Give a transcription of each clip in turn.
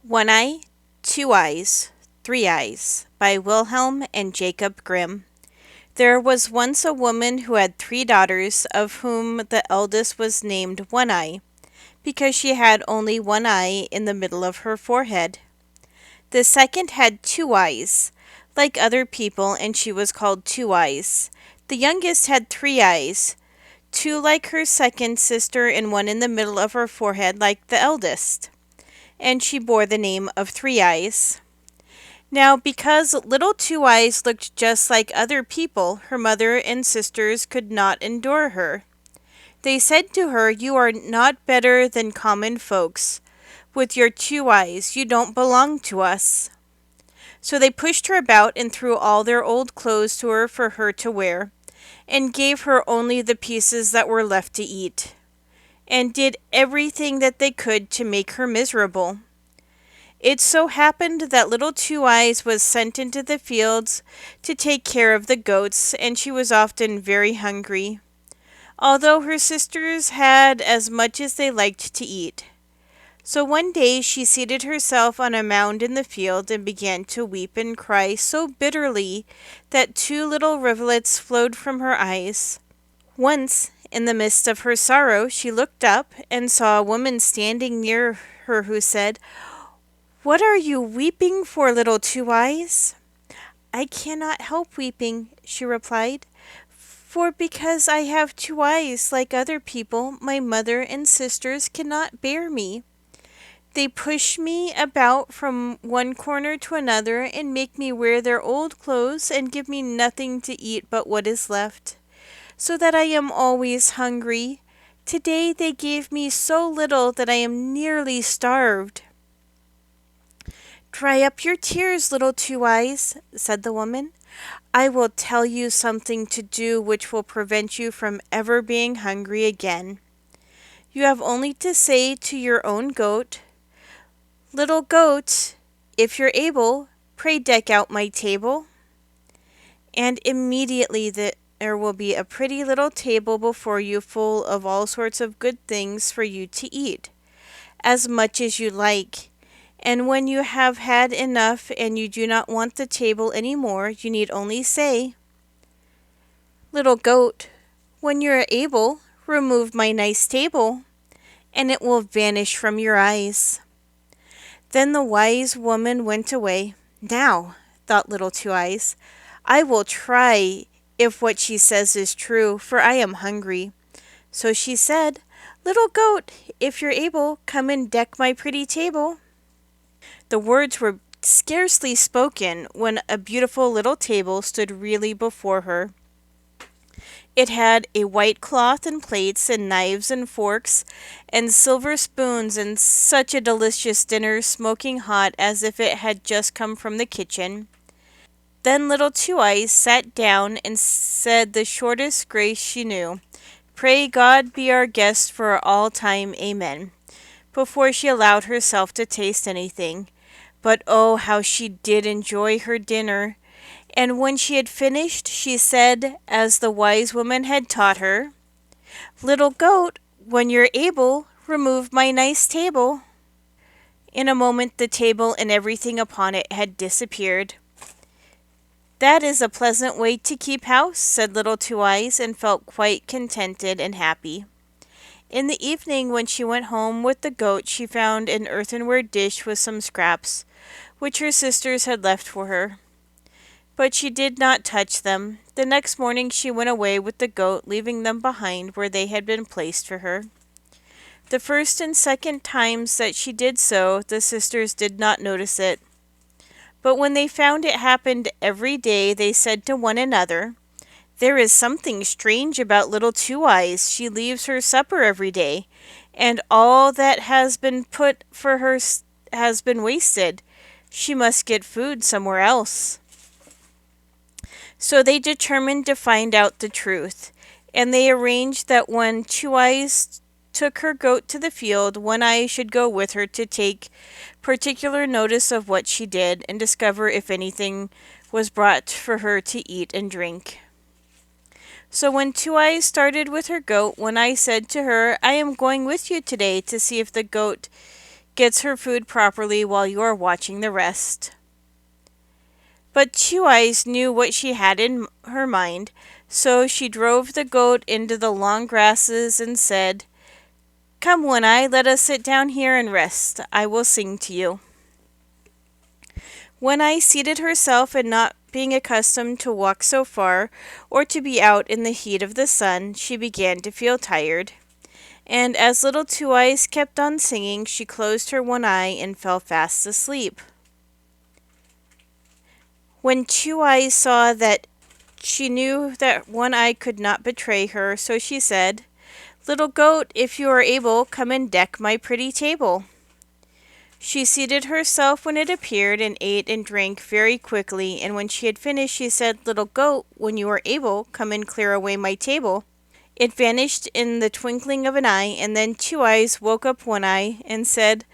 One Eye, Two Eyes, Three Eyes by Wilhelm and Jakob Grimm. There was once a woman who had three daughters, of whom the eldest was named One Eye, because she had only one eye in the middle of her forehead. The second had two eyes, like other people, and she was called Two Eyes. The youngest had three eyes, two like her second sister, and one in the middle of her forehead like the eldest, and she bore the name of Three Eyes. Now, because little Two Eyes looked just like other people, her mother and sisters could not endure her. They said to her, "You are not better than common folks. With your two eyes, you don't belong to us." So they pushed her about and threw all their old clothes to her for her to wear, and gave her only the pieces that were left to eat, and did everything that they could to make her miserable. It so happened that little Two Eyes was sent into the fields to take care of the goats, and she was often very hungry, although her sisters had as much as they liked to eat. So one day she seated herself on a mound in the field and began to weep and cry so bitterly that two little rivulets flowed from her eyes. Once, in the midst of her sorrow, she looked up and saw a woman standing near her who said, "What are you weeping for, little Two Eyes?" "I cannot help weeping," she replied, "for because I have two eyes like other people, my mother and sisters cannot bear me. They push me about from one corner to another and make me wear their old clothes and give me nothing to eat but what is left, so that I am always hungry. Today they gave me so little that I am nearly starved." "Dry up your tears, little Two Eyes," said the woman. "I will tell you something to do which will prevent you from ever being hungry again. You have only to say to your own goat, 'Little goat, if you're able, pray deck out my table,' and immediately there will be a pretty little table before you full of all sorts of good things for you to eat, as much as you like. And when you have had enough and you do not want the table any more, you need only say, 'Little goat, when you are able, remove my nice table,' and it will vanish from your eyes." Then the wise woman went away. "Now," thought little Two Eyes, "I will try if what she says is true, for I am hungry." So she said, "Little goat, if you're able, come and deck my pretty table." The words were scarcely spoken when a beautiful little table stood really before her. It had a white cloth and plates and knives and forks and silver spoons, and such a delicious dinner, smoking hot as if it had just come from the kitchen. Then little Two Eyes sat down and said the shortest grace she knew, "Pray God be our guest for all time, amen," before she allowed herself to taste anything. But oh, how she did enjoy her dinner! And when she had finished, she said, as the wise woman had taught her, "Little goat, when you're able, remove my nice table." In a moment the table and everything upon it had disappeared. "That is a pleasant way to keep house," said little Two Eyes, and felt quite contented and happy. In the evening, when she went home with the goat, she found an earthenware dish with some scraps, which her sisters had left for her. But she did not touch them. The next morning she went away with the goat, leaving them behind where they had been placed for her. The first and second times that she did so, the sisters did not notice it. But when they found it happened every day, they said to one another, "There is something strange about little Two Eyes. She leaves her supper every day, and all that has been put for her has been wasted. She must get food somewhere else." So they determined to find out the truth, and they arranged that when Two Eyes took her goat to the field, One Eye should go with her to take particular notice of what she did, and discover if anything was brought for her to eat and drink. So when Two Eyes started with her goat, One Eye said to her, "I am going with you today to see if the goat gets her food properly while you are watching the rest." But Two Eyes knew what she had in her mind, so she drove the goat into the long grasses and said, "Come, One Eye, let us sit down here and rest. I will sing to you." One Eye seated herself, and not being accustomed to walk so far, or to be out in the heat of the sun, she began to feel tired. And as little Two Eyes kept on singing, she closed her one eye and fell fast asleep. When Two Eyes saw that, she knew that One Eye could not betray her, so she said, "Little goat, if you are able, come and deck my pretty table." She seated herself when it appeared, and ate and drank very quickly, and when she had finished she said, "Little goat, when you are able, come and clear away my table." It vanished in the twinkling of an eye, and then Two Eyes woke up One Eye and said,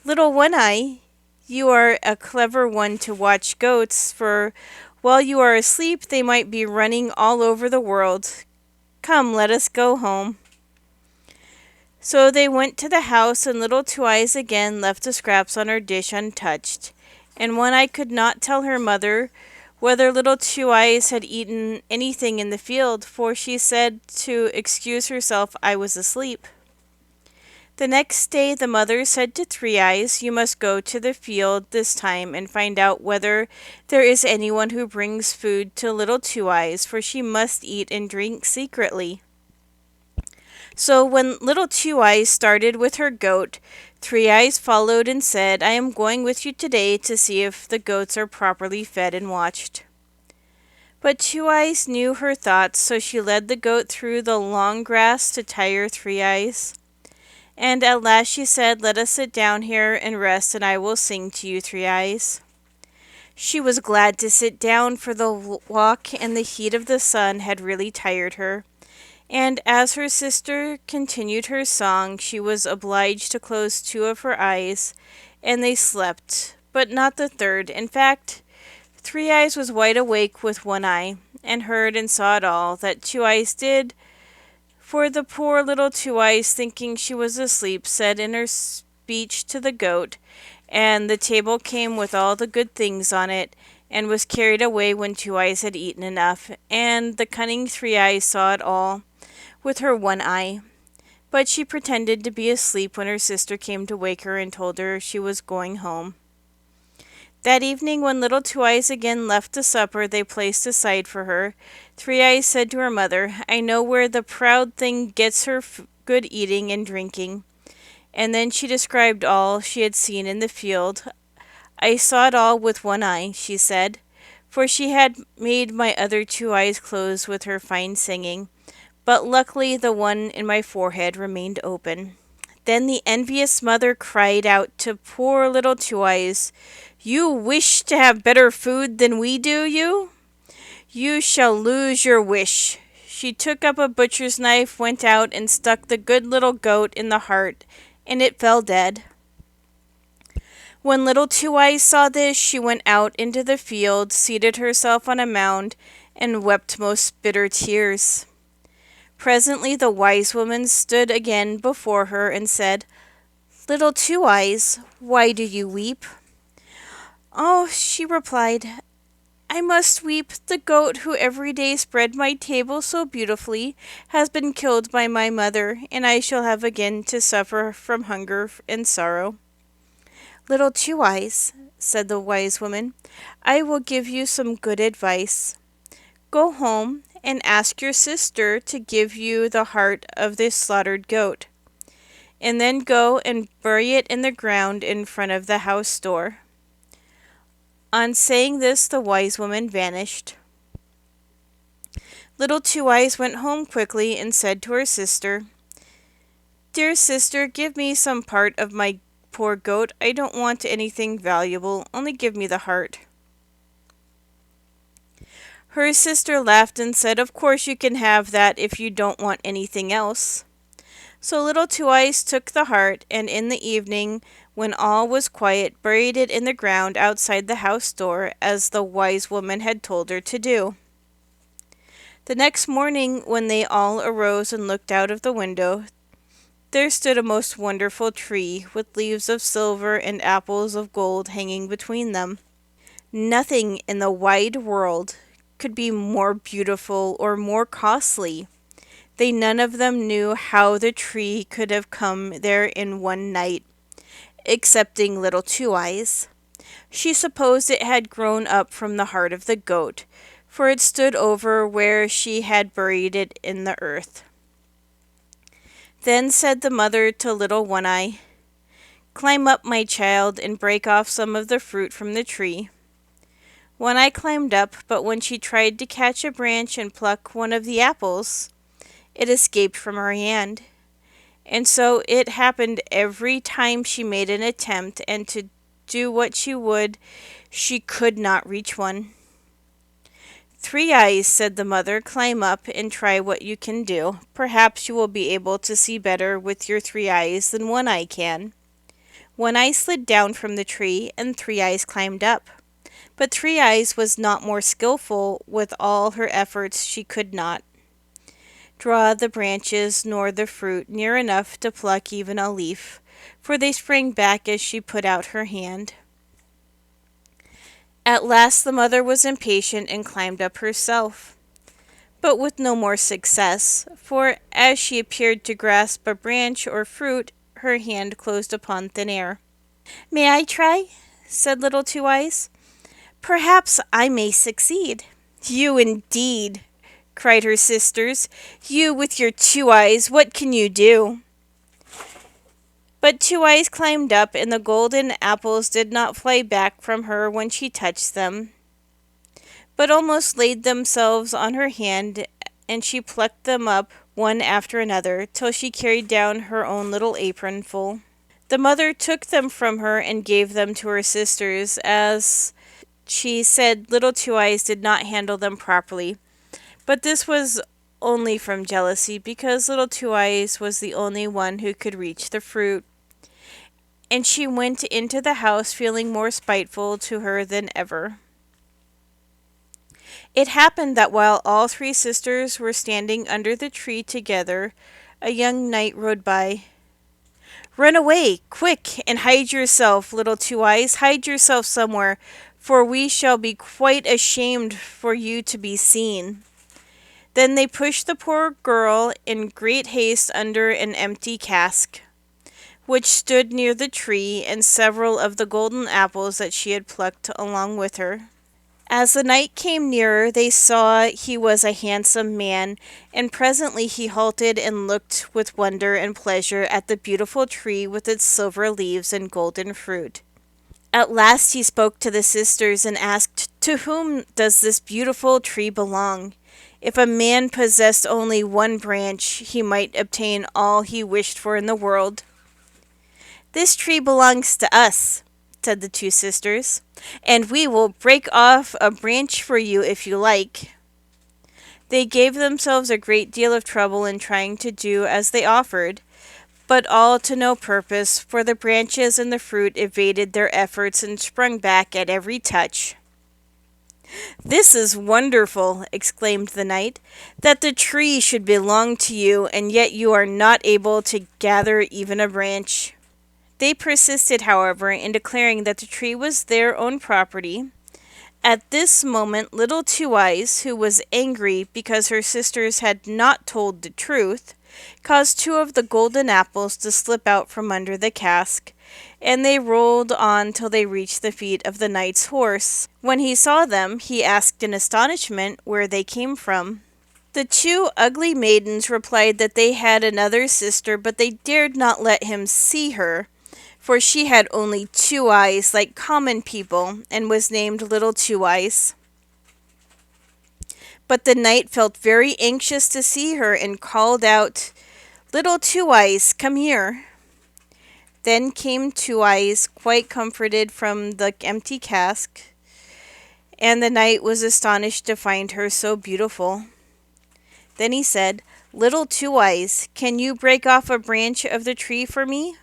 "Little One Eye, you are a clever one to watch goats, for while you are asleep they might be running all over the world. Come, let us go home." So they went to the house, and little Two Eyes again left the scraps on her dish untouched, and One Eye could not tell her mother whether little Two Eyes had eaten anything in the field, for she said to excuse herself, "I was asleep." The next day the mother said to Three Eyes, "You must go to the field this time and find out whether there is anyone who brings food to little Two Eyes, for she must eat and drink secretly." So when little Two Eyes started with her goat, Three Eyes followed and said, "I am going with you today to see if the goats are properly fed and watched." But Two Eyes knew her thoughts, so she led the goat through the long grass to tire Three Eyes. And at last she said, "Let us sit down here and rest, and I will sing to you, Three Eyes." She was glad to sit down, for the walk and the heat of the sun had really tired her. And as her sister continued her song, she was obliged to close two of her eyes, and they slept, but not the third. In fact, Three Eyes was wide awake with one eye, and heard and saw it all that Two Eyes did, for the poor little Two Eyes, thinking she was asleep, said in her speech to the goat, and the table came with all the good things on it, and was carried away when Two Eyes had eaten enough, and the cunning Three Eyes saw it all with her one eye. But she pretended to be asleep when her sister came to wake her and told her she was going home. That evening, when little Two Eyes again left the supper they placed aside for her, Three Eyes said to her mother, "I know where the proud thing gets her good eating and drinking." And then she described all she had seen in the field. "I saw it all with one eye," she said, "for she had made my other two eyes close with her fine singing, but luckily the one in my forehead remained open." Then the envious mother cried out to poor little Two Eyes, "You wish to have better food than we do, you? You shall lose your wish." She took up a butcher's knife, went out, and stuck the good little goat in the heart, and it fell dead. When little Two Eyes saw this, she went out into the field, seated herself on a mound, and wept most bitter tears. Presently the wise woman stood again before her and said, "Little Two Eyes, why do you weep?" "Oh," she replied, "I must weep. The goat who every day spread my table so beautifully has been killed by my mother, and I shall have again to suffer from hunger and sorrow." "Little Two Eyes," said the wise woman, "I will give you some good advice. Go home and ask your sister to give you the heart of this slaughtered goat, and then go and bury it in the ground in front of the house door." On saying this, the wise woman vanished. Little Two Eyes went home quickly and said to her sister, "Dear sister, give me some part of my poor goat. I don't want anything valuable, only give me the heart." Her sister laughed and said, "Of course you can have that if you don't want anything else." So little Two Eyes took the heart, and in the evening, when all was quiet, buried it in the ground outside the house door, as the wise woman had told her to do. The next morning, when they all arose and looked out of the window, there stood a most wonderful tree, with leaves of silver and apples of gold hanging between them. Nothing in the wide world could be more beautiful or more costly. They none of them knew how the tree could have come there in one night, excepting little Two Eyes. She supposed it had grown up from the heart of the goat, for it stood over where she had buried it in the earth. Then said the mother to little One Eye, "Climb up, my child, and break off some of the fruit from the tree." One Eye climbed up, but when she tried to catch a branch and pluck one of the apples, it escaped from her hand. And so it happened every time she made an attempt, and to do what she would, she could not reach one. "Three Eyes," said the mother, "climb up and try what you can do. Perhaps you will be able to see better with your three eyes than One Eye can." One Eye slid down from the tree, and Three Eyes climbed up. But Three Eyes was not more skillful. With all her efforts she could not draw the branches nor the fruit near enough to pluck even a leaf, for they sprang back as she put out her hand. At last the mother was impatient and climbed up herself, but with no more success, for as she appeared to grasp a branch or fruit, her hand closed upon thin air. "May I try?" said little Two Eyes. "Perhaps I may succeed." "You indeed!" cried her sisters. "You with your two eyes, what can you do?" But Two Eyes climbed up, and the golden apples did not fly back from her when she touched them, but almost laid themselves on her hand, and she plucked them up one after another, till she carried down her own little apronful. The mother took them from her and gave them to her sisters, as she said little Two Eyes did not handle them properly. But this was only from jealousy, because little Two Eyes was the only one who could reach the fruit, and she went into the house feeling more spiteful to her than ever. It happened that while all three sisters were standing under the tree together, a young knight rode by. "Run away, quick, and hide yourself, little Two Eyes, hide yourself somewhere, for we shall be quite ashamed for you to be seen." Then they pushed the poor girl in great haste under an empty cask, which stood near the tree, and several of the golden apples that she had plucked along with her. As the knight came nearer, they saw he was a handsome man, and presently he halted and looked with wonder and pleasure at the beautiful tree with its silver leaves and golden fruit. At last he spoke to the sisters and asked, "To whom does this beautiful tree belong? If a man possessed only one branch, he might obtain all he wished for in the world." "This tree belongs to us," said the two sisters, "and we will break off a branch for you if you like." They gave themselves a great deal of trouble in trying to do as they offered, but all to no purpose, for the branches and the fruit evaded their efforts and sprung back at every touch. "This is wonderful," exclaimed the knight, "that the tree should belong to you, and yet you are not able to gather even a branch." They persisted, however, in declaring that the tree was their own property. At this moment little Two Eyes, who was angry because her sisters had not told the truth, caused two of the golden apples to slip out from under the cask, and they rolled on till they reached the feet of the knight's horse. When he saw them, he asked in astonishment where they came from. The two ugly maidens replied that they had another sister, but they dared not let him see her, for she had only two eyes like common people, and was named Little Two Eyes. But the knight felt very anxious to see her, and called out, "Little Two Eyes, come here." Then came Two Eyes, quite comforted from the empty cask, and the knight was astonished to find her so beautiful. Then he said, "Little Two Eyes, can you break off a branch of the tree for me?"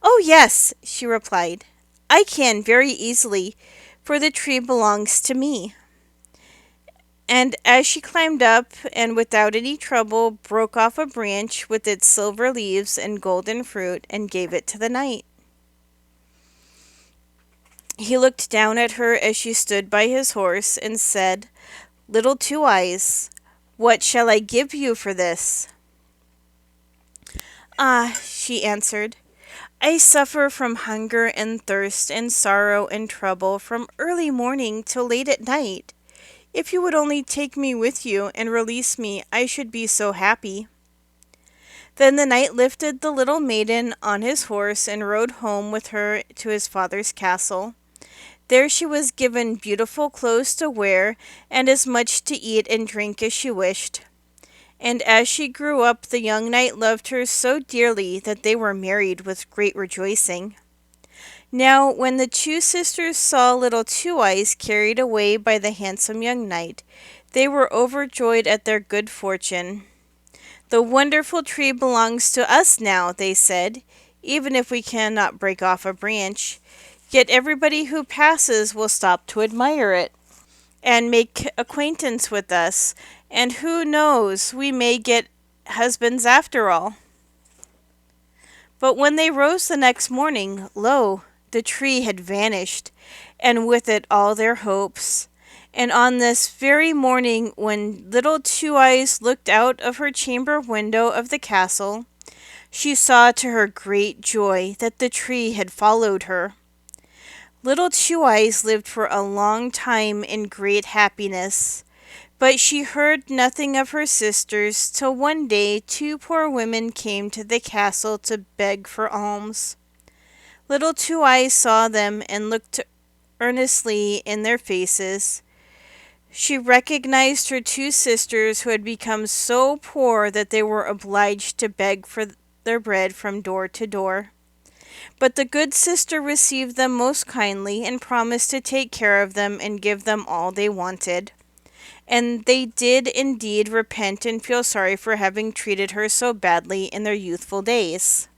"Oh, yes," she replied, "I can very easily, for the tree belongs to me." And as she climbed up, and without any trouble broke off a branch with its silver leaves and golden fruit, and gave it to the knight. He looked down at her as she stood by his horse, and said, "Little Two Eyes, what shall I give you for this?" "Ah," she answered, "I suffer from hunger and thirst and sorrow and trouble from early morning till late at night. If you would only take me with you and release me, I should be so happy." Then the knight lifted the little maiden on his horse and rode home with her to his father's castle. There she was given beautiful clothes to wear and as much to eat and drink as she wished. And as she grew up, the young knight loved her so dearly that they were married with great rejoicing. Now, when the two sisters saw little Two Eyes carried away by the handsome young knight, they were overjoyed at their good fortune. "The wonderful tree belongs to us now," they said, "even if we cannot break off a branch. Yet everybody who passes will stop to admire it and make acquaintance with us, and who knows, we may get husbands after all." But when they rose the next morning, lo, the tree had vanished, and with it all their hopes. And on this very morning, when little Two Eyes looked out of her chamber window of the castle, she saw to her great joy that the tree had followed her. Little Two Eyes lived for a long time in great happiness, but she heard nothing of her sisters till one day two poor women came to the castle to beg for alms. Little Two Eyes saw them and looked earnestly in their faces. She recognized her two sisters who had become so poor that they were obliged to beg for their bread from door to door. But the good sister received them most kindly and promised to take care of them and give them all they wanted. And they did indeed repent and feel sorry for having treated her so badly in their youthful days.